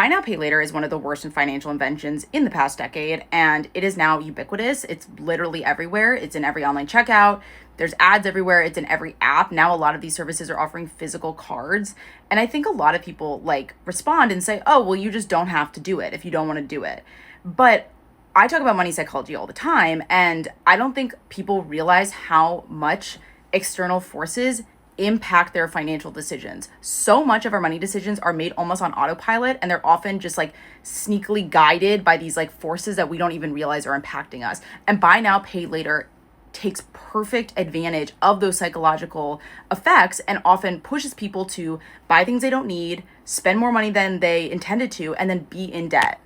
Buy now, pay later is one of the worst in financial inventions in the past decade, and it is now ubiquitous. It's literally everywhere. It's in every online checkout. There's ads everywhere. It's in every app. Now, a lot of these services are offering physical cards. And I think a lot of people respond and say, oh, well, you just don't have to do it if you don't want to do it. But I talk about money psychology all the time, and I don't think people realize how much external forces impact their financial decisions. So much of our money decisions are made almost on autopilot, and they're often just sneakily guided by these forces that we don't even realize are impacting us. And buy now, pay later takes perfect advantage of those psychological effects and often pushes people to buy things they don't need, spend more money than they intended to, and then be in debt.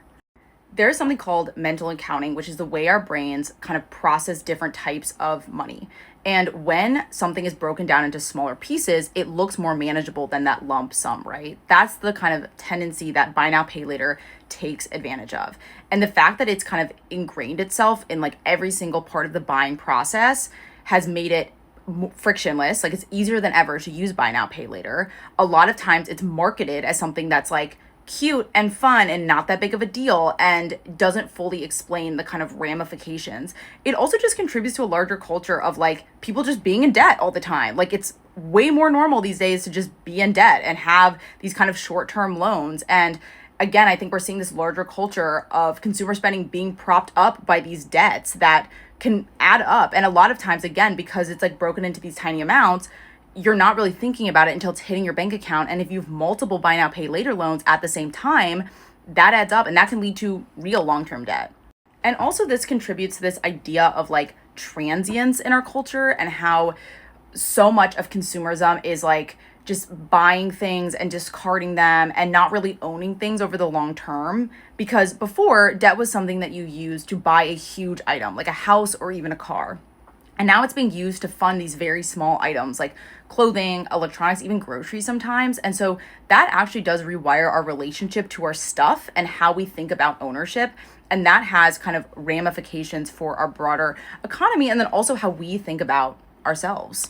There is something called mental accounting, which is the way our brains kind of process different types of money. And when something is broken down into smaller pieces, it looks more manageable than that lump sum, right? That's the kind of tendency that buy now, pay later takes advantage of. And the fact that it's kind of ingrained itself in every single part of the buying process has made it frictionless. It's easier than ever to use buy now, pay later. A lot of times it's marketed as something that's cute and fun and not that big of a deal and doesn't fully explain the kind of ramifications. It also just contributes to a larger culture of people just being in debt all the time. It's way more normal these days to just be in debt and have these kind of short-term loans. And again, I think we're seeing this larger culture of consumer spending being propped up by these debts that can add up. And a lot of times, again, because it's broken into these tiny amounts, you're not really thinking about it until it's hitting your bank account. And if you have multiple buy now, pay later loans at the same time, that adds up and that can lead to real long-term debt. And also this contributes to this idea of transience in our culture and how so much of consumerism is just buying things and discarding them and not really owning things over the long term. Because before, debt was something that you used to buy a huge item, like a house or even a car. And now it's being used to fund these very small items like clothing, electronics, even groceries sometimes. And so that actually does rewire our relationship to our stuff and how we think about ownership. And that has kind of ramifications for our broader economy and then also how we think about ourselves.